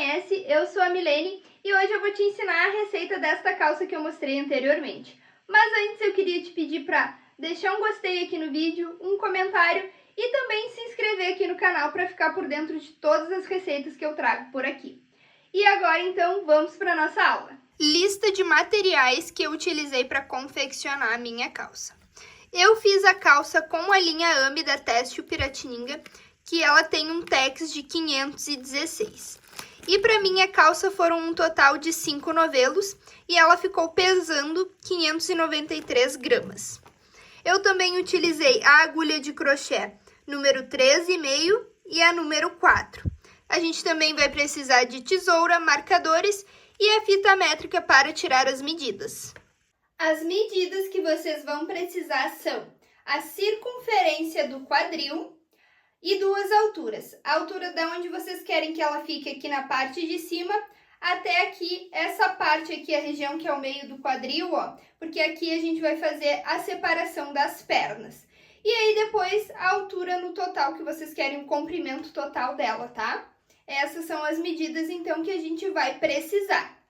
conhece, eu sou a Milene e hoje eu vou te ensinar a receita desta calça que eu mostrei anteriormente. Mas antes eu queria te pedir para deixar um gostei aqui no vídeo, um comentário e também se inscrever aqui no canal para ficar por dentro de todas as receitas que eu trago por aqui. E agora então vamos para a nossa aula. Lista de materiais que eu utilizei para confeccionar a minha calça. Eu fiz a calça com a linha AME da Têxtil Piratininga, que ela tem um tex de 516. E para minha calça foram um total de 5 novelos e ela ficou pesando 593 gramas. Eu também utilizei a agulha de crochê número 13,5 e a número 4. A gente também vai precisar de tesoura, marcadores e a fita métrica para tirar as medidas. As medidas que vocês vão precisar são a circunferência do quadril e duas alturas. A altura de onde vocês querem que ela fique aqui na parte de cima, até aqui, essa parte aqui, a região que é o meio do quadril, ó, porque aqui a gente vai fazer a separação das pernas. E aí depois a altura no total que vocês querem, o comprimento total dela, tá? Essas são as medidas então que a gente vai precisar.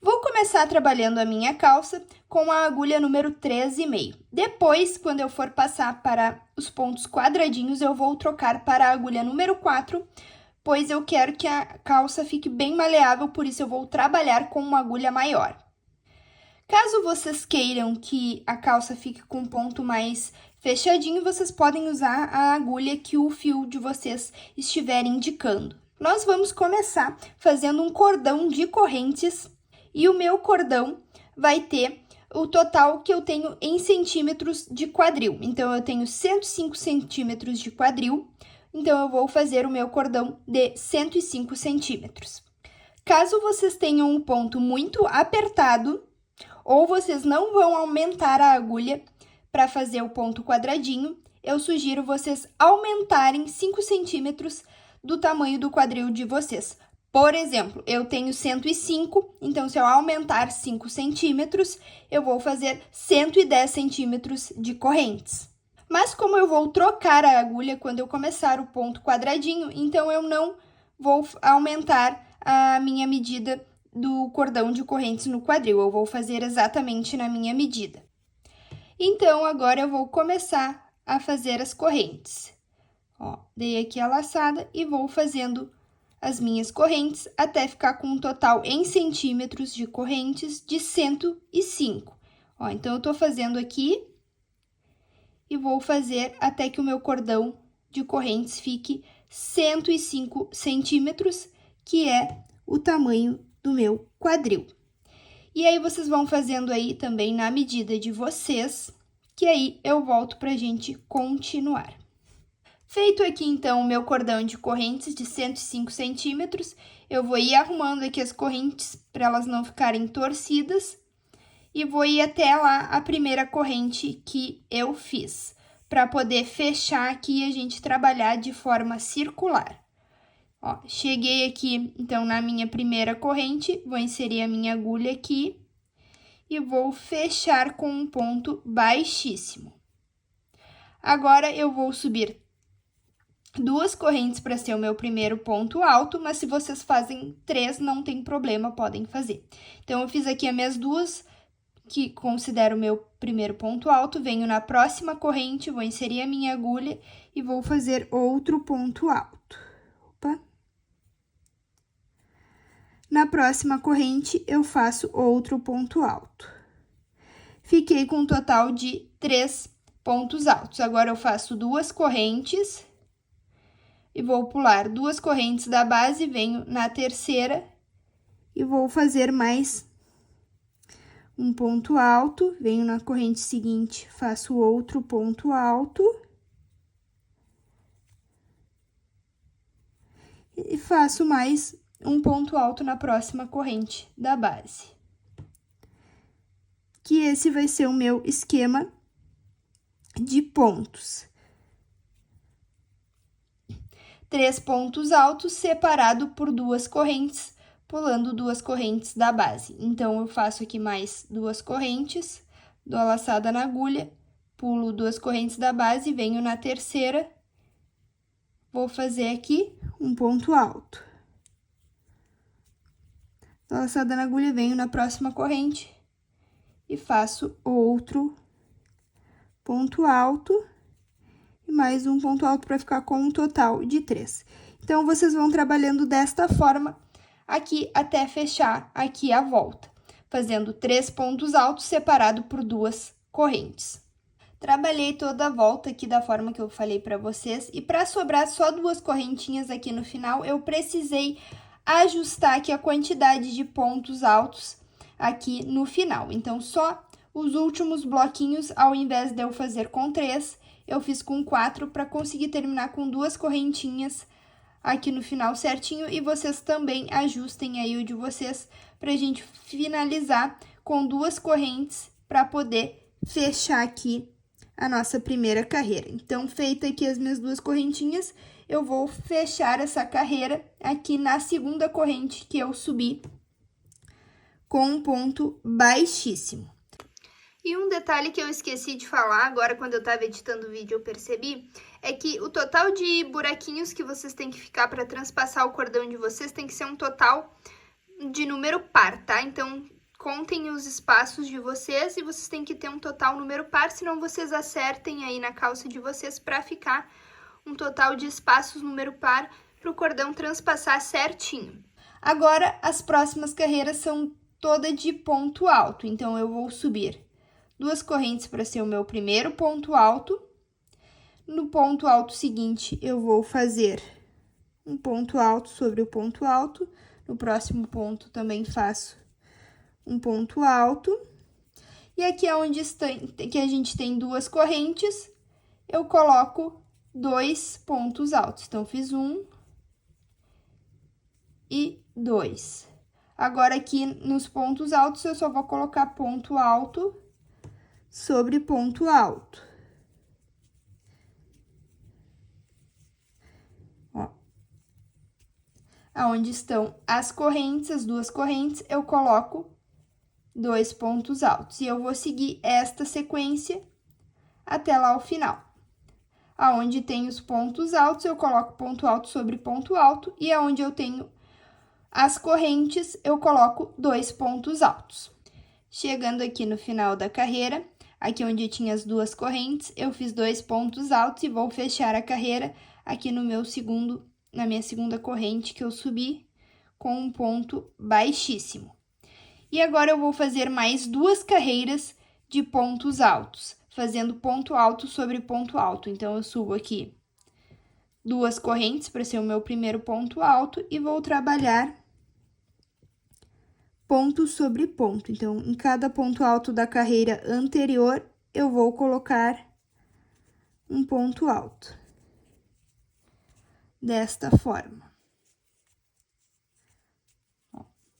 Vou começar trabalhando a minha calça com a agulha número 13,5. Depois, quando eu for passar para os pontos quadradinhos, eu vou trocar para a agulha número 4, pois eu quero que a calça fique bem maleável, por isso eu vou trabalhar com uma agulha maior. Caso vocês queiram que a calça fique com um ponto mais fechadinho, vocês podem usar a agulha que o fio de vocês estiver indicando. Nós vamos começar fazendo um cordão de correntes. E o meu cordão vai ter o total que eu tenho em centímetros de quadril. Então, eu tenho 105 centímetros de quadril, então eu vou fazer o meu cordão de 105 centímetros. Caso vocês tenham um ponto muito apertado, ou vocês não vão aumentar a agulha para fazer o ponto quadradinho, eu sugiro vocês aumentarem 5 centímetros do tamanho do quadril de vocês. Por exemplo, eu tenho 105, então se eu aumentar 5 centímetros, eu vou fazer 110 centímetros de correntes. Mas como eu vou trocar a agulha quando eu começar o ponto quadradinho, então eu não vou aumentar a minha medida do cordão de correntes no quadril, eu vou fazer exatamente na minha medida. Então, agora eu vou começar a fazer as correntes. Ó, dei aqui a laçada e vou fazendo as minhas correntes até ficar com um total em centímetros de correntes de 105. Ó, então, eu tô fazendo aqui e vou fazer até que o meu cordão de correntes fique 105 centímetros, que é o tamanho do meu quadril. E aí, vocês vão fazendo aí também na medida de vocês, que aí eu volto pra gente continuar. Feito aqui, então, o meu cordão de correntes de 105 centímetros, eu vou ir arrumando aqui as correntes para elas não ficarem torcidas e vou ir até lá a primeira corrente que eu fiz, para poder fechar aqui e a gente trabalhar de forma circular. Ó, cheguei aqui, então, na minha primeira corrente, vou inserir a minha agulha aqui e vou fechar com um ponto baixíssimo. Agora, eu vou subir duas correntes para ser o meu primeiro ponto alto, mas se vocês fazem 3, não tem problema, podem fazer. Então, eu fiz aqui as minhas duas, que considero o meu primeiro ponto alto, venho na próxima corrente, vou inserir a minha agulha e vou fazer outro ponto alto. Opa! Na próxima corrente, eu faço outro ponto alto. Fiquei com um total de 3 pontos altos. Agora, eu faço duas correntes e vou pular duas correntes da base, venho na terceira e vou fazer mais um ponto alto, venho na corrente seguinte, faço outro ponto alto e faço mais um ponto alto na próxima corrente da base. Que esse vai ser o meu esquema de pontos. 3 pontos altos separado por duas correntes, pulando duas correntes da base. Então, eu faço aqui mais duas correntes, dou a laçada na agulha, pulo duas correntes da base, venho na terceira, vou fazer aqui um ponto alto. Dou a laçada na agulha, venho na próxima corrente e faço outro ponto alto e mais um ponto alto para ficar com um total de 3. Então, vocês vão trabalhando desta forma aqui até fechar aqui a volta, fazendo 3 pontos altos separado por 2 correntes. Trabalhei toda a volta aqui da forma que eu falei para vocês, e para sobrar só 2 correntinhas aqui no final, eu precisei ajustar aqui a quantidade de pontos altos aqui no final. Então, só os últimos bloquinhos, ao invés de eu fazer com 3, eu fiz com 4 para conseguir terminar com 2 correntinhas aqui no final certinho, e vocês também ajustem aí o de vocês pra gente finalizar com 2 correntes para poder fechar aqui a nossa primeira carreira. Então, feita aqui as minhas 2 correntinhas, eu vou fechar essa carreira aqui na segunda corrente que eu subi com um ponto baixíssimo. E um detalhe que eu esqueci de falar, agora quando eu tava editando o vídeo eu percebi, é que o total de buraquinhos que vocês têm que ficar para transpassar o cordão de vocês tem que ser um total de número par, tá? Então, contem os espaços de vocês e vocês têm que ter um total número par, senão vocês acertem aí na calça de vocês para ficar um total de espaços número par para o cordão transpassar certinho. Agora, as próximas carreiras são todas de ponto alto, então eu vou subir 2 correntes para ser o meu primeiro ponto alto. No ponto alto seguinte, eu vou fazer um ponto alto sobre o ponto alto. No próximo ponto, também faço um ponto alto. E aqui é onde que a gente tem 2 correntes, eu coloco 2 pontos altos. Então, fiz 1 e 2. Agora, aqui nos pontos altos, eu só vou colocar ponto alto sobre ponto alto. Ó. Aonde estão as correntes, as 2 correntes, eu coloco 2 pontos altos. E eu vou seguir esta sequência até lá o final. Aonde tem os pontos altos, eu coloco ponto alto sobre ponto alto. E aonde eu tenho as correntes, eu coloco 2 pontos altos. Chegando aqui no final da carreira, aqui onde tinha as 2 correntes, eu fiz 2 pontos altos e vou fechar a carreira aqui no na minha segunda corrente que eu subi com um ponto baixíssimo. E agora eu vou fazer mais 2 carreiras de pontos altos, fazendo ponto alto sobre ponto alto. Então, eu subo aqui 2 correntes para ser o meu primeiro ponto alto e vou trabalhar ponto sobre ponto. Então, em cada ponto alto da carreira anterior, eu vou colocar um ponto alto. Desta forma.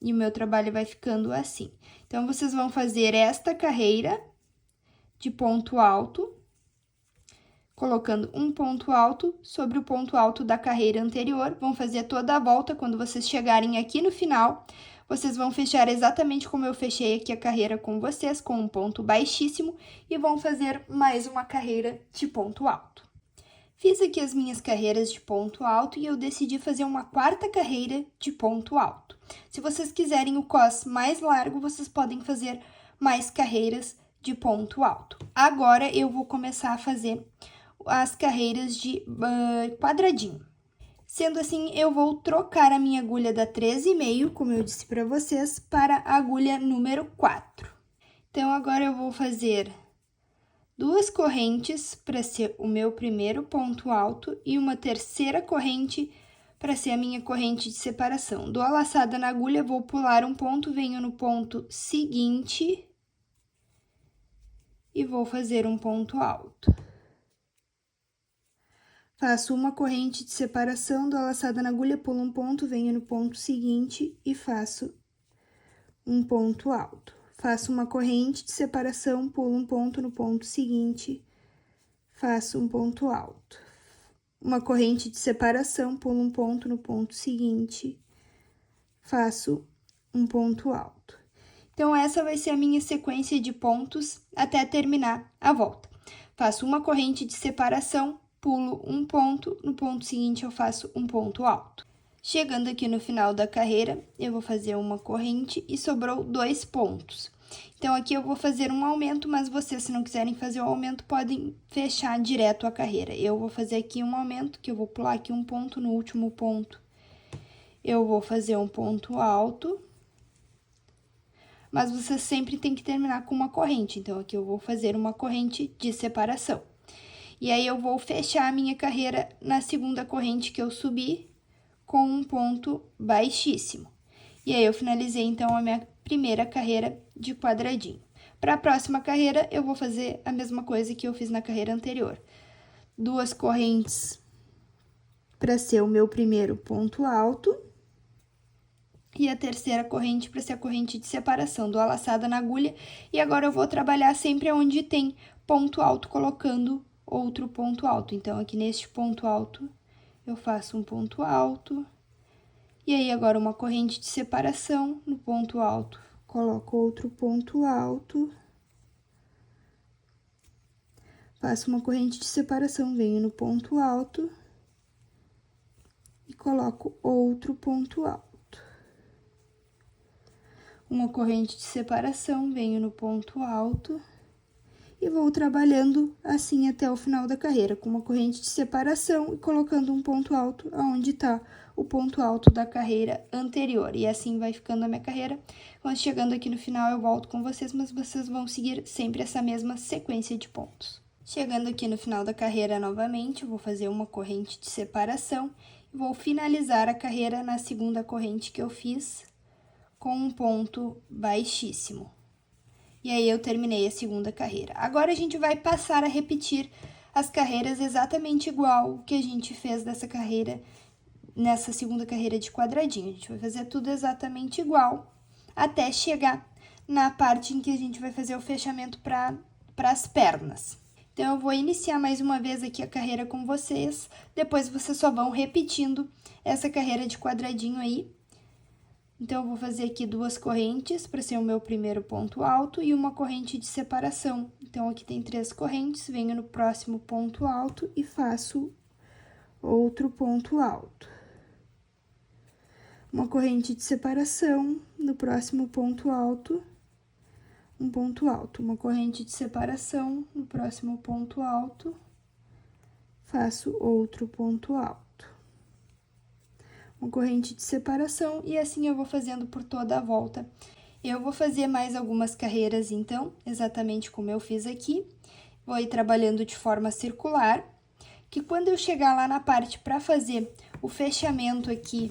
E o meu trabalho vai ficando assim. Então, vocês vão fazer esta carreira de ponto alto, colocando um ponto alto sobre o ponto alto da carreira anterior. Vão fazer toda a volta. Quando vocês chegarem aqui no final, vocês vão fechar exatamente como eu fechei aqui a carreira com vocês, com um ponto baixíssimo, e vão fazer mais uma carreira de ponto alto. Fiz aqui as minhas carreiras de ponto alto e eu decidi fazer uma 4ª carreira de ponto alto. Se vocês quiserem o cos mais largo, vocês podem fazer mais carreiras de ponto alto. Agora, eu vou começar a fazer as carreiras de quadradinho. Sendo assim, eu vou trocar a minha agulha da 13,5, como eu disse para vocês, para a agulha número 4. Então, agora eu vou fazer 2 correntes para ser o meu primeiro ponto alto e uma 3ª corrente para ser a minha corrente de separação. Dou a laçada na agulha, vou pular um ponto, venho no ponto seguinte e vou fazer um ponto alto. Faço uma corrente de separação, dou a laçada na agulha, pulo um ponto, venho no ponto seguinte e faço um ponto alto. Faço uma corrente de separação, pulo um ponto no ponto seguinte, faço um ponto alto. Uma corrente de separação, pulo um ponto no ponto seguinte, faço um ponto alto. Então, essa vai ser a minha sequência de pontos até terminar a volta. Faço uma corrente de separação, pulo um ponto, no ponto seguinte eu faço um ponto alto. Chegando aqui no final da carreira, eu vou fazer uma corrente e sobrou 2 pontos. Então, aqui eu vou fazer um aumento, mas vocês, se não quiserem fazer o aumento, podem fechar direto a carreira. Eu vou fazer aqui um aumento, que eu vou pular aqui um ponto no último ponto. Eu vou fazer um ponto alto, mas vocês sempre tem que terminar com uma corrente. Então, aqui eu vou fazer uma corrente de separação. E aí, eu vou fechar a minha carreira na segunda corrente que eu subi, com um ponto baixíssimo. E aí, eu finalizei, então, a minha primeira carreira de quadradinho. Para a próxima carreira, eu vou fazer a mesma coisa que eu fiz na carreira anterior. 2 correntes para ser o meu primeiro ponto alto. E a terceira corrente para ser a corrente de separação, dou a laçada na agulha. E agora, eu vou trabalhar sempre onde tem ponto alto, colocando outro ponto alto. Então, aqui neste ponto alto, eu faço um ponto alto, e aí agora uma corrente de separação no ponto alto, coloco outro ponto alto, faço uma corrente de separação, venho no ponto alto e coloco outro ponto alto. Uma corrente de separação, venho no ponto alto e vou trabalhando assim até o final da carreira, com uma corrente de separação e colocando um ponto alto aonde tá o ponto alto da carreira anterior. E assim vai ficando a minha carreira. Quando chegando aqui no final, eu volto com vocês, mas vocês vão seguir sempre essa mesma sequência de pontos. Chegando aqui no final da carreira novamente, eu vou fazer uma corrente de separação e vou finalizar a carreira na segunda corrente que eu fiz com um ponto baixíssimo. E aí, eu terminei a segunda carreira. Agora, a gente vai passar a repetir as carreiras exatamente igual que a gente fez dessa carreira, nessa segunda carreira de quadradinho. A gente vai fazer tudo exatamente igual, até chegar na parte em que a gente vai fazer o fechamento para as pernas. Então, eu vou iniciar mais uma vez aqui a carreira com vocês, depois vocês só vão repetindo essa carreira de quadradinho aí. Então, eu vou fazer aqui 2 correntes para ser o meu primeiro ponto alto e uma corrente de separação. Então, aqui tem 3 correntes, venho no próximo ponto alto e faço outro ponto alto. Uma corrente de separação, no próximo ponto alto, um ponto alto. Uma corrente de separação, no próximo ponto alto, faço outro ponto alto. Uma corrente de separação, e assim eu vou fazendo por toda a volta. Eu vou fazer mais algumas carreiras, então, exatamente como eu fiz aqui. Vou ir trabalhando de forma circular, que quando eu chegar lá na parte para fazer o fechamento aqui,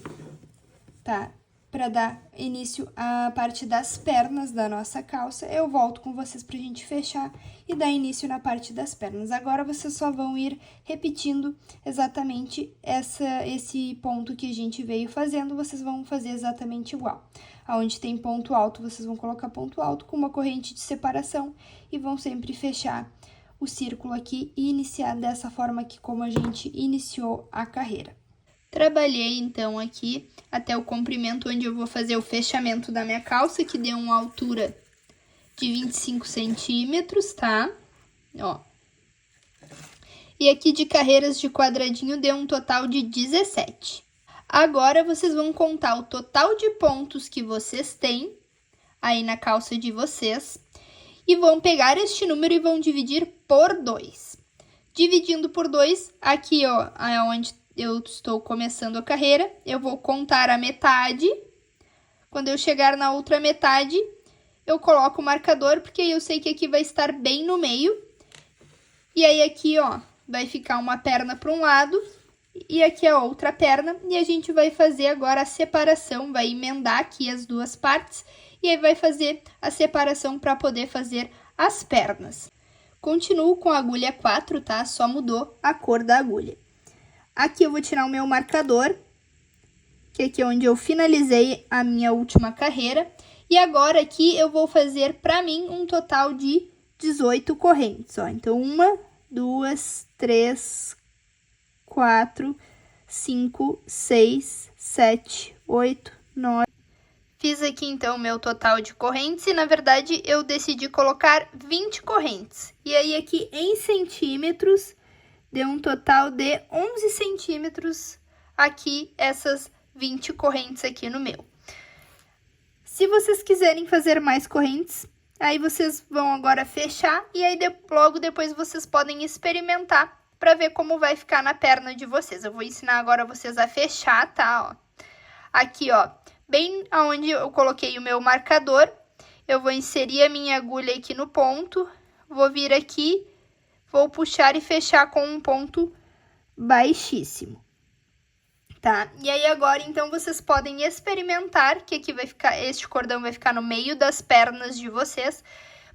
tá? Para dar início à parte das pernas da nossa calça, eu volto com vocês pra gente fechar e dar início na parte das pernas. Agora, vocês só vão ir repetindo exatamente esse ponto que a gente veio fazendo, vocês vão fazer exatamente igual. Aonde tem ponto alto, vocês vão colocar ponto alto com uma corrente de separação e vão sempre fechar o círculo aqui e iniciar dessa forma aqui como a gente iniciou a carreira. Trabalhei, então, aqui até o comprimento onde eu vou fazer o fechamento da minha calça, que deu uma altura de 25 centímetros, tá? Ó. E aqui de carreiras de quadradinho deu um total de 17. Agora, vocês vão contar o total de pontos que vocês têm aí na calça de vocês e vão pegar este número e vão dividir por 2. Dividindo por 2, aqui, ó, é onde eu estou começando a carreira, eu vou contar a metade. Quando eu chegar na outra metade, eu coloco o marcador, porque eu sei que aqui vai estar bem no meio. E aí, aqui, ó, vai ficar uma perna para um lado e aqui a outra perna. E a gente vai fazer agora a separação, vai emendar aqui as duas partes e aí vai fazer a separação para poder fazer as pernas. Continuo com a agulha 4, tá? Só mudou a cor da agulha. Aqui eu vou tirar o meu marcador, que aqui é onde eu finalizei a minha última carreira. E agora aqui eu vou fazer para mim um total de 18 correntes, ó. Então, 1, 2, 3, 4, 5, 6, 7, 8, 9. Fiz aqui, então, o meu total de correntes e, na verdade, eu decidi colocar 20 correntes. E aí, aqui em centímetros, deu um total de 11 centímetros aqui essas 20 correntes aqui no meu. Se vocês quiserem fazer mais correntes, aí vocês vão agora fechar e aí logo depois vocês podem experimentar para ver como vai ficar na perna de vocês. Eu vou ensinar agora vocês a fechar, tá? Ó. Aqui, ó, bem aonde eu coloquei o meu marcador, eu vou inserir a minha agulha aqui no ponto, vou vir aqui, vou puxar e fechar com um ponto baixíssimo. Tá? E aí agora, então, vocês podem experimentar, que aqui vai ficar, este cordão vai ficar no meio das pernas de vocês,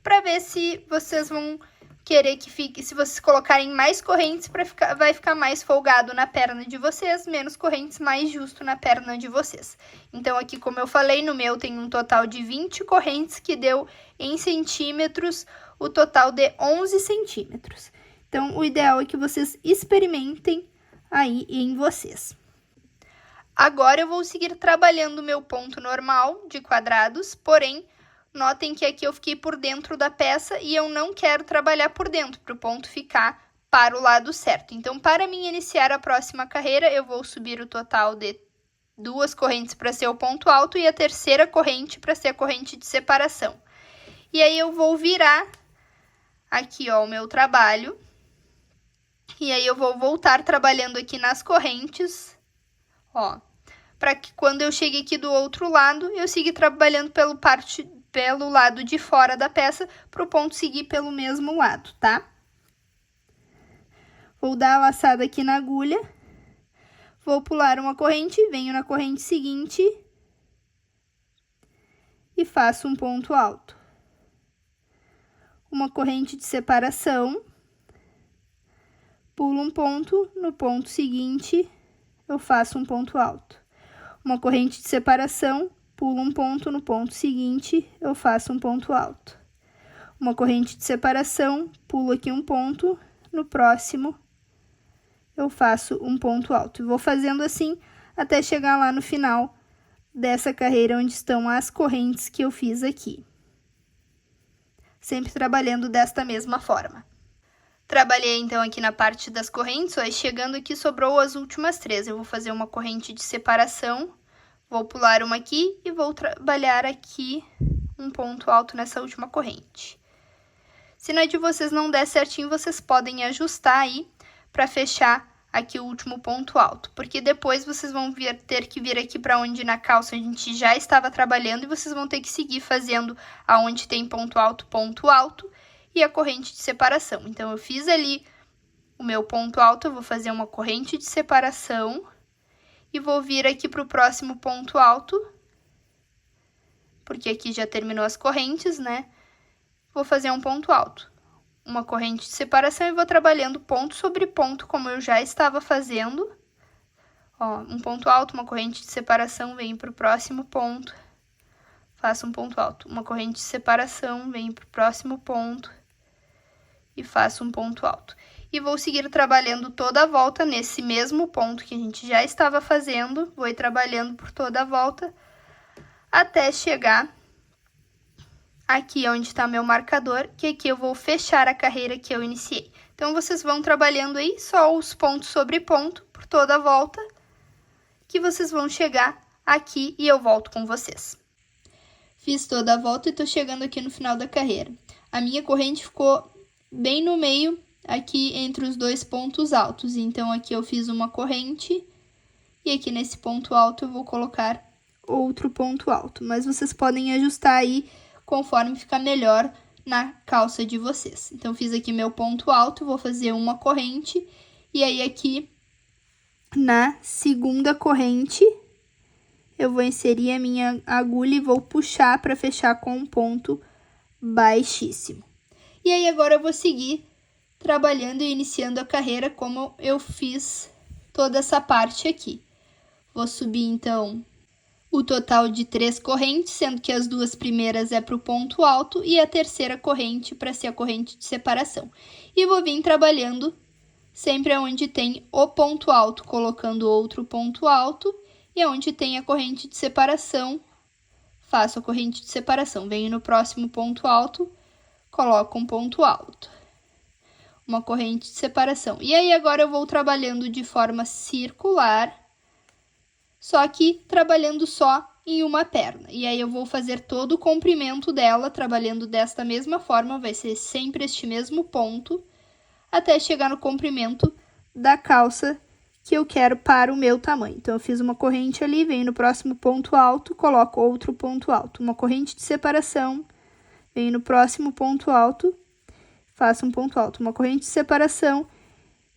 para ver se vocês vão querer que fique, se vocês colocarem mais correntes, vai ficar mais folgado na perna de vocês, menos correntes, mais justo na perna de vocês. Então, aqui, como eu falei, no meu tem um total de 20 correntes, que deu em centímetros, o total de 11 centímetros. Então, o ideal é que vocês experimentem aí em vocês. Agora, eu vou seguir trabalhando o meu ponto normal de quadrados, porém, notem que aqui eu fiquei por dentro da peça e eu não quero trabalhar por dentro, para o ponto ficar para o lado certo. Então, para mim iniciar a próxima carreira, eu vou subir o total de 2 correntes para ser o ponto alto e a terceira corrente para ser a corrente de separação. E aí, eu vou virar aqui, ó, o meu trabalho. E aí, eu vou voltar trabalhando aqui nas correntes, ó, para que quando eu chegue aqui do outro lado, eu siga trabalhando pelo lado de fora da peça, para o ponto seguir pelo mesmo lado, tá? Vou dar a laçada aqui na agulha, vou pular uma corrente, venho na corrente seguinte e faço um ponto alto. Uma corrente de separação, pulo um ponto, no ponto seguinte eu faço um ponto alto. Uma corrente de separação, pulo um ponto, no ponto seguinte eu faço um ponto alto. Uma corrente de separação, pulo aqui um ponto, no próximo eu faço um ponto alto. E vou fazendo assim até chegar lá no final dessa carreira onde estão as correntes que eu fiz aqui. Sempre trabalhando desta mesma forma. Trabalhei, então, aqui na parte das correntes, ó, e chegando aqui sobrou as últimas 3. Eu vou fazer uma corrente de separação, vou pular uma aqui e vou trabalhar aqui um ponto alto nessa última corrente. Se na de vocês não der certinho, vocês podem ajustar aí para fechar aqui o último ponto alto, porque depois vocês vão ter que vir aqui para onde na calça a gente já estava trabalhando e vocês vão ter que seguir fazendo aonde tem ponto alto, e a corrente de separação. Então, eu fiz ali o meu ponto alto, eu vou fazer uma corrente de separação e vou vir aqui para o próximo ponto alto, porque aqui já terminou as correntes, né? Vou fazer um ponto alto, uma corrente de separação e vou trabalhando ponto sobre ponto, como eu já estava fazendo. Ó, um ponto alto, uma corrente de separação, venho para o próximo ponto, faço um ponto alto, uma corrente de separação, venho para o próximo ponto e faço um ponto alto. E vou seguir trabalhando toda a volta nesse mesmo ponto que a gente já estava fazendo, vou ir trabalhando por toda a volta até chegar aqui onde está meu marcador, que aqui eu vou fechar a carreira que eu iniciei. Então, vocês vão trabalhando aí só os pontos sobre ponto por toda a volta, que vocês vão chegar aqui e eu volto com vocês. Fiz toda a volta e tô chegando aqui no final da carreira. A minha corrente ficou bem no meio, aqui entre os 2 pontos altos. Então, aqui eu fiz uma corrente e aqui nesse ponto alto eu vou colocar outro ponto alto. Mas vocês podem ajustar aí conforme ficar melhor na calça de vocês. Então, fiz aqui meu ponto alto, vou fazer uma corrente e aí aqui na segunda corrente eu vou inserir a minha agulha e vou puxar para fechar com um ponto baixíssimo. E aí, agora eu vou seguir trabalhando e iniciando a carreira como eu fiz toda essa parte aqui. Vou subir, então, o total de 3 correntes, sendo que as 2 primeiras é para o ponto alto e a terceira corrente para ser a corrente de separação. E vou vir trabalhando sempre onde tem o ponto alto, colocando outro ponto alto, e onde tem a corrente de separação, faço a corrente de separação. Venho no próximo ponto alto, coloco um ponto alto, uma corrente de separação. E aí, agora eu vou trabalhando de forma circular, só que trabalhando só em uma perna. E aí eu vou fazer todo o comprimento dela, trabalhando desta mesma forma, vai ser sempre este mesmo ponto, até chegar no comprimento da calça que eu quero para o meu tamanho. Então, eu fiz uma corrente ali, venho no próximo ponto alto, coloco outro ponto alto. Uma corrente de separação, venho no próximo ponto alto, faço um ponto alto. Uma corrente de separação,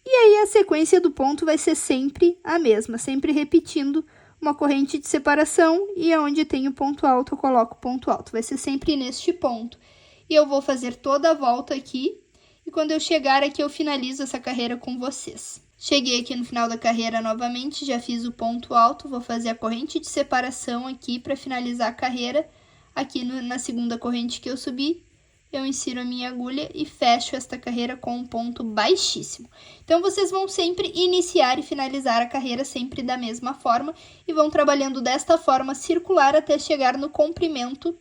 e aí a sequência do ponto vai ser sempre a mesma, sempre repetindo uma corrente de separação, e aonde tem o ponto alto, eu coloco o ponto alto. Vai ser sempre neste ponto. E eu vou fazer toda a volta aqui, e quando eu chegar aqui, eu finalizo essa carreira com vocês. Cheguei aqui no final da carreira novamente, já fiz o ponto alto, vou fazer a corrente de separação aqui para finalizar a carreira. Aqui na segunda corrente que eu subi, eu insiro a minha agulha e fecho esta carreira com um ponto baixíssimo. Então, vocês vão sempre iniciar e finalizar a carreira sempre da mesma forma e vão trabalhando desta forma circular até chegar no comprimento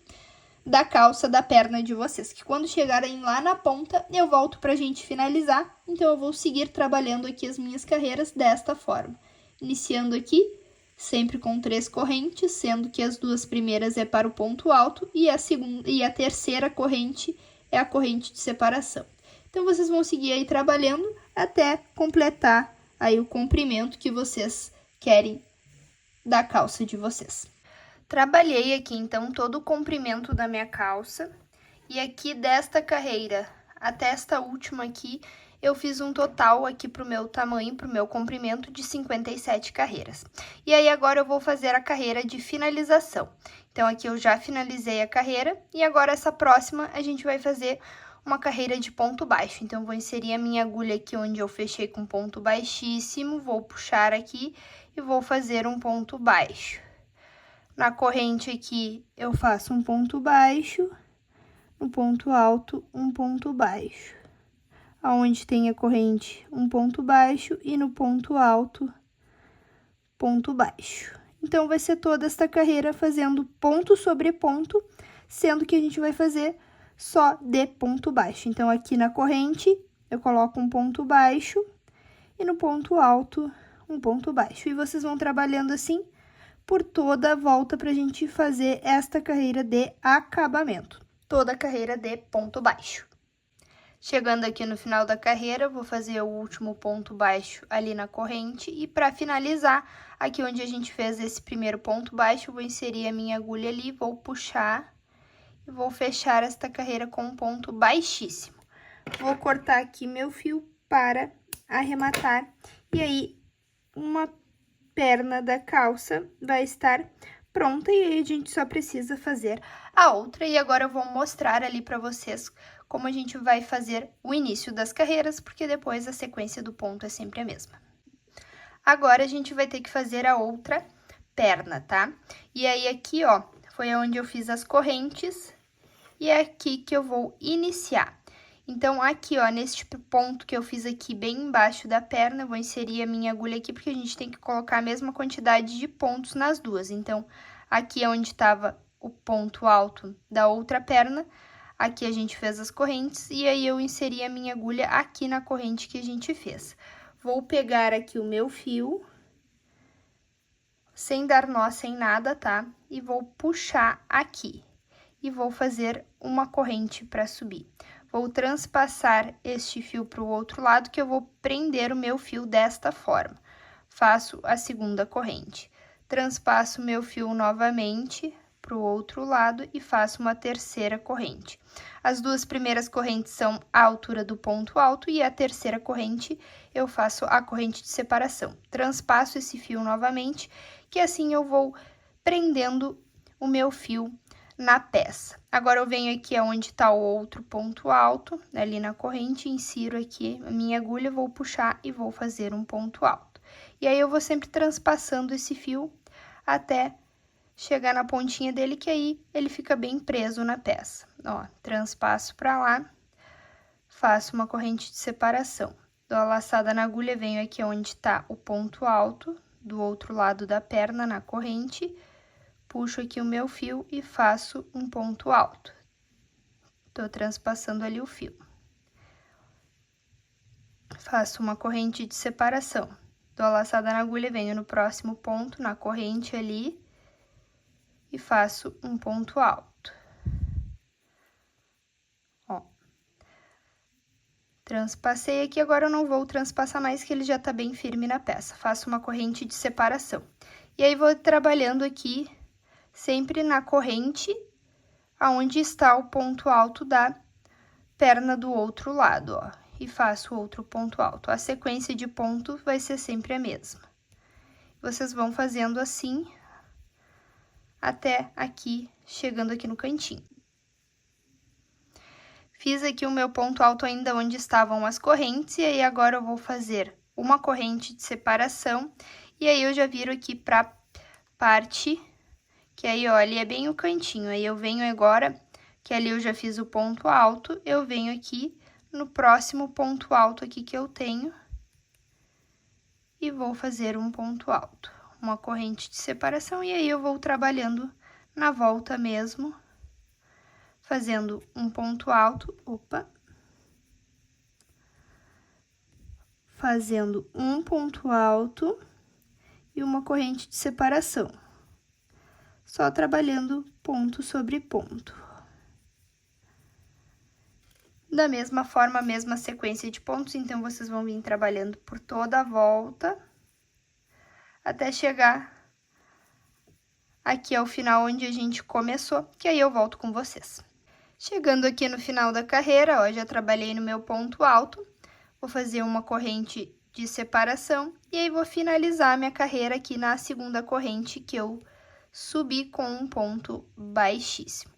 da calça da perna de vocês, que quando chegarem lá na ponta, eu volto pra gente finalizar. Então, eu vou seguir trabalhando aqui as minhas carreiras desta forma. Iniciando aqui, sempre com 3 correntes, sendo que as 2 primeiras é para o ponto alto e a terceira corrente é a corrente de separação. Então, vocês vão seguir aí trabalhando até completar aí o comprimento que vocês querem da calça de vocês. Trabalhei aqui, então, todo o comprimento da minha calça, e aqui desta carreira até esta última aqui, eu fiz um total aqui pro meu tamanho, pro meu comprimento, de 57 carreiras. E aí, agora eu vou fazer a carreira de finalização. Então, aqui eu já finalizei a carreira, e agora essa próxima a gente vai fazer uma carreira de ponto baixo. Então, eu vou inserir a minha agulha aqui onde eu fechei com ponto baixíssimo, vou puxar aqui e vou fazer um ponto baixo. Na corrente aqui, eu faço um ponto baixo, no ponto alto, um ponto baixo. Aonde tem a corrente, um ponto baixo, e no ponto alto, ponto baixo. Então, vai ser toda esta carreira fazendo ponto sobre ponto, sendo que a gente vai fazer só de ponto baixo. Então, aqui na corrente, eu coloco um ponto baixo, e no ponto alto, um ponto baixo. E vocês vão trabalhando assim por toda a volta pra gente fazer esta carreira de acabamento. Toda a carreira de ponto baixo. Chegando aqui no final da carreira, vou fazer o último ponto baixo ali na corrente, e para finalizar, aqui onde a gente fez esse primeiro ponto baixo, eu vou inserir a minha agulha ali, vou puxar e vou fechar esta carreira com um ponto baixíssimo. Vou cortar aqui meu fio para arrematar, e aí uma perna da calça vai estar pronta, e aí a gente só precisa fazer a outra. E agora eu vou mostrar ali para vocês como a gente vai fazer o início das carreiras, porque depois a sequência do ponto é sempre a mesma. Agora, a gente vai ter que fazer a outra perna, tá? E aí, aqui, ó, foi onde eu fiz as correntes, e é aqui que eu vou iniciar. Então, aqui, ó, neste ponto que eu fiz aqui bem embaixo da perna, eu vou inserir a minha agulha aqui, porque a gente tem que colocar a mesma quantidade de pontos nas duas. Então, aqui é onde estava o ponto alto da outra perna, aqui a gente fez as correntes, e aí eu inseri a minha agulha aqui na corrente que a gente fez. Vou pegar aqui o meu fio, sem dar nó, sem nada, tá? E vou puxar aqui, e vou fazer uma corrente para subir. Vou transpassar este fio para o outro lado, que eu vou prender o meu fio desta forma. Faço a segunda corrente. Transpasso o meu fio novamente para o outro lado e faço uma terceira corrente. As 2 primeiras correntes são a altura do ponto alto, e a terceira corrente eu faço a corrente de separação. Transpasso esse fio novamente, que assim eu vou prendendo o meu fio na peça. Agora, eu venho aqui onde está o outro ponto alto, ali na corrente, insiro aqui a minha agulha, vou puxar e vou fazer um ponto alto. E aí, eu vou sempre transpassando esse fio até chegar na pontinha dele, que aí ele fica bem preso na peça. Ó, transpasso pra lá, faço uma corrente de separação. Dou a laçada na agulha, venho aqui onde tá o ponto alto, do outro lado da perna, na corrente, puxo aqui o meu fio e faço um ponto alto. Tô transpassando ali o fio. Faço uma corrente de separação. Dou a laçada na agulha, venho no próximo ponto, na corrente ali, e faço um ponto alto. Ó. Transpassei aqui, agora eu não vou transpassar mais, que ele já tá bem firme na peça. Faço uma corrente de separação. E aí, vou trabalhando aqui, sempre na corrente, aonde está o ponto alto da perna do outro lado, ó. E faço outro ponto alto. A sequência de pontos vai ser sempre a mesma. Vocês vão fazendo assim, até aqui, chegando aqui no cantinho. Fiz aqui o meu ponto alto ainda onde estavam as correntes, e aí agora eu vou fazer uma corrente de separação, e aí eu já viro aqui pra parte, que aí, ó, ali é bem o cantinho, aí eu venho agora, que ali eu já fiz o ponto alto, eu venho aqui no próximo ponto alto aqui que eu tenho, e vou fazer um ponto alto, uma corrente de separação, e aí eu vou trabalhando na volta mesmo, fazendo um ponto alto, fazendo um ponto alto e uma corrente de separação, só trabalhando ponto sobre ponto. Da mesma forma, a mesma sequência de pontos, então, vocês vão vir trabalhando por toda a volta, até chegar aqui ao final onde a gente começou, que aí eu volto com vocês. Chegando aqui no final da carreira, ó, já trabalhei no meu ponto alto, vou fazer uma corrente de separação, e aí vou finalizar a minha carreira aqui na segunda corrente que eu subi com um ponto baixíssimo.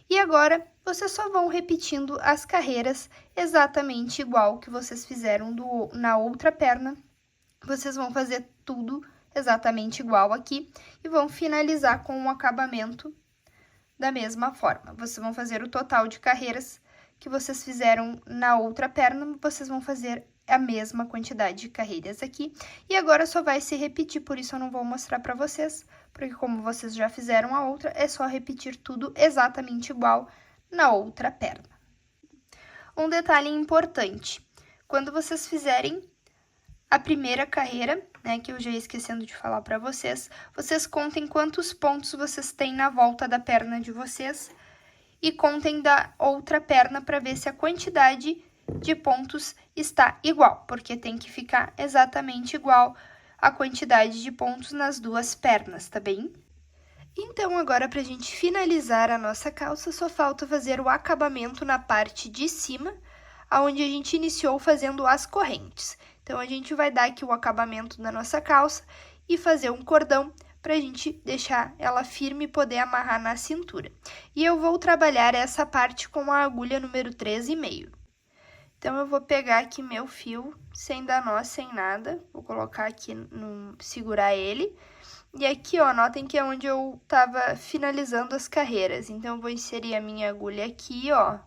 E agora, vocês só vão repetindo as carreiras exatamente igual que vocês fizeram na outra perna. Vocês vão fazer tudo exatamente igual aqui e vão finalizar com um acabamento da mesma forma. Vocês vão fazer o total de carreiras que vocês fizeram na outra perna, vocês vão fazer a mesma quantidade de carreiras aqui. E agora só vai se repetir, por isso eu não vou mostrar pra vocês, porque como vocês já fizeram a outra, é só repetir tudo exatamente igual na outra perna. Um detalhe importante, quando vocês fizerem a primeira carreira, né, que eu já ia esquecendo de falar pra vocês, vocês contem quantos pontos vocês têm na volta da perna de vocês e contem da outra perna para ver se a quantidade de pontos está igual, porque tem que ficar exatamente igual a quantidade de pontos nas duas pernas, tá bem? Então, agora, pra gente finalizar a nossa calça, só falta fazer o acabamento na parte de cima, onde a gente iniciou fazendo as correntes. Então, a gente vai dar aqui o acabamento da nossa calça e fazer um cordão pra gente deixar ela firme e poder amarrar na cintura. E eu vou trabalhar essa parte com a agulha número 3,5. Então, eu vou pegar aqui meu fio, sem dar nó, sem nada, vou colocar aqui, segurar ele. E aqui, ó, notem que é onde eu tava finalizando as carreiras. Então, eu vou inserir a minha agulha aqui, ó,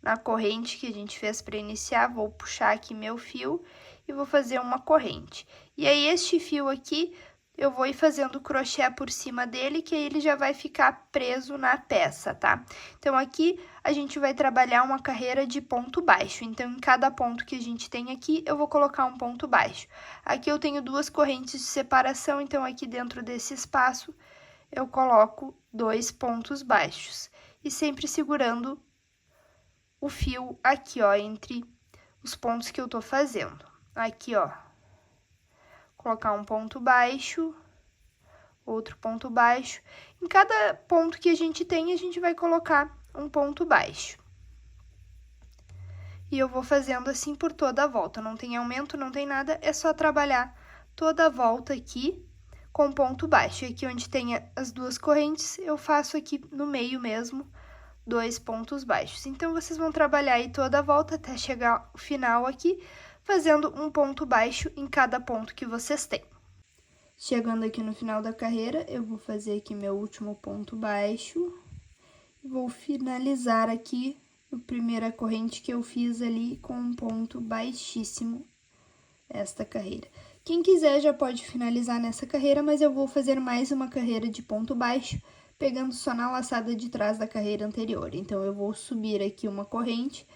na corrente que a gente fez para iniciar, vou puxar aqui meu fio e vou fazer uma corrente. E aí, este fio aqui, eu vou ir fazendo crochê por cima dele, que aí ele já vai ficar preso na peça, tá? Então, aqui, a gente vai trabalhar uma carreira de ponto baixo. Então, em cada ponto que a gente tem aqui, eu vou colocar um ponto baixo. Aqui eu tenho duas correntes de separação, então, aqui dentro desse espaço, eu coloco 2 pontos baixos. E sempre segurando o fio aqui, ó, entre os pontos que eu tô fazendo. Aqui, ó. Colocar um ponto baixo, outro ponto baixo. Em cada ponto que a gente tem, a gente vai colocar um ponto baixo. E eu vou fazendo assim por toda a volta. Não tem aumento, não tem nada, é só trabalhar toda a volta aqui com ponto baixo. E aqui onde tem as duas correntes, eu faço aqui no meio mesmo 2 pontos baixos. Então, vocês vão trabalhar aí toda a volta até chegar ao final aqui, fazendo um ponto baixo em cada ponto que vocês têm. Chegando aqui no final da carreira, eu vou fazer aqui meu último ponto baixo. Vou finalizar aqui a primeira corrente que eu fiz ali com um ponto baixíssimo, esta carreira. Quem quiser já pode finalizar nessa carreira, mas eu vou fazer mais uma carreira de ponto baixo, pegando só na laçada de trás da carreira anterior. Então, eu vou subir aqui uma corrente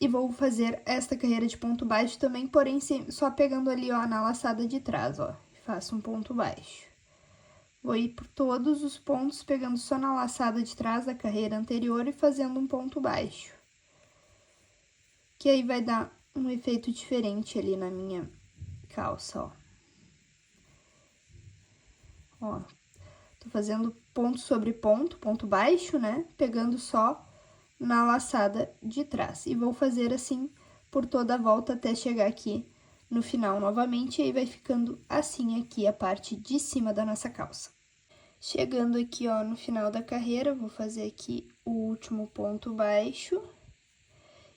E vou fazer esta carreira de ponto baixo também, porém só pegando ali, ó, na laçada de trás, ó. Faço um ponto baixo. Vou ir por todos os pontos, pegando só na laçada de trás da carreira anterior e fazendo um ponto baixo. Que aí vai dar um efeito diferente ali na minha calça, ó. Ó, tô fazendo ponto sobre ponto, ponto baixo, né? Pegando só na laçada de trás. E vou fazer assim por toda a volta até chegar aqui no final novamente. E aí vai ficando assim aqui a parte de cima da nossa calça. Chegando aqui, ó, no final da carreira, vou fazer aqui o último ponto baixo.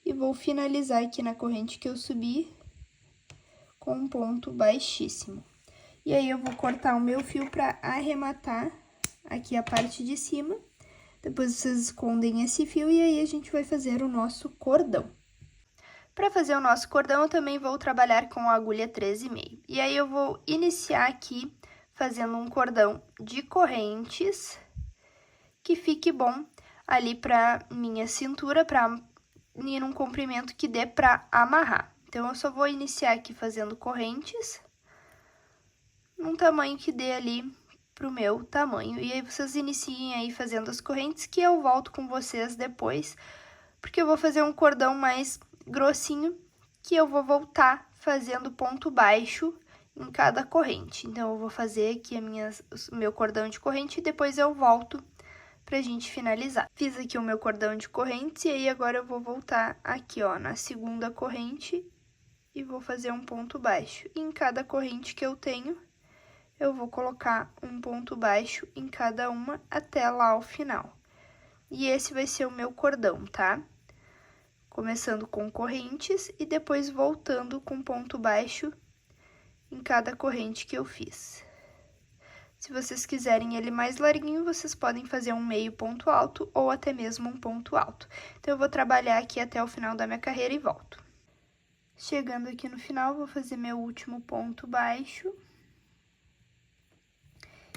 E vou finalizar aqui na corrente que eu subi com um ponto baixíssimo. E aí, eu vou cortar o meu fio pra arrematar aqui a parte de cima. Depois, vocês escondem esse fio e aí a gente vai fazer o nosso cordão. Para fazer o nosso cordão, eu também vou trabalhar com a agulha 13,5. E aí, eu vou iniciar aqui fazendo um cordão de correntes que fique bom ali pra minha cintura, pra ir num comprimento que dê pra amarrar. Então, eu só vou iniciar aqui fazendo correntes num tamanho que dê ali pro meu tamanho. E aí, vocês iniciem aí fazendo as correntes, que eu volto com vocês depois, porque eu vou fazer um cordão mais grossinho, que eu vou voltar fazendo ponto baixo em cada corrente. Então, eu vou fazer aqui o meu cordão de corrente e depois eu volto pra gente finalizar. Fiz aqui o meu cordão de correntes e aí agora eu vou voltar aqui, ó, na segunda corrente e vou fazer um ponto baixo. E em cada corrente que eu tenho, eu vou colocar um ponto baixo em cada uma até lá ao final. E esse vai ser o meu cordão, tá? Começando com correntes e depois voltando com ponto baixo em cada corrente que eu fiz. Se vocês quiserem ele mais larguinho, vocês podem fazer um meio ponto alto ou até mesmo um ponto alto. Então, eu vou trabalhar aqui até o final da minha carreira e volto. Chegando aqui no final, vou fazer meu último ponto baixo.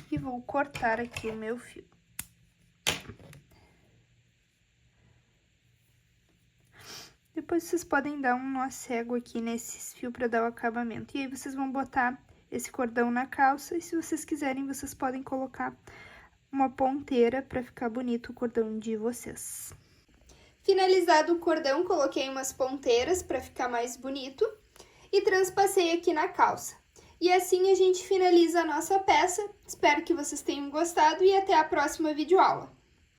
E vou cortar aqui o meu fio. Depois, vocês podem dar um nó cego aqui nesses fios para dar o acabamento. E aí, vocês vão botar esse cordão na calça, e se vocês quiserem, vocês podem colocar uma ponteira para ficar bonito o cordão de vocês. Finalizado o cordão, coloquei umas ponteiras para ficar mais bonito e transpassei aqui na calça. E assim a gente finaliza a nossa peça. Espero que vocês tenham gostado e até a próxima videoaula.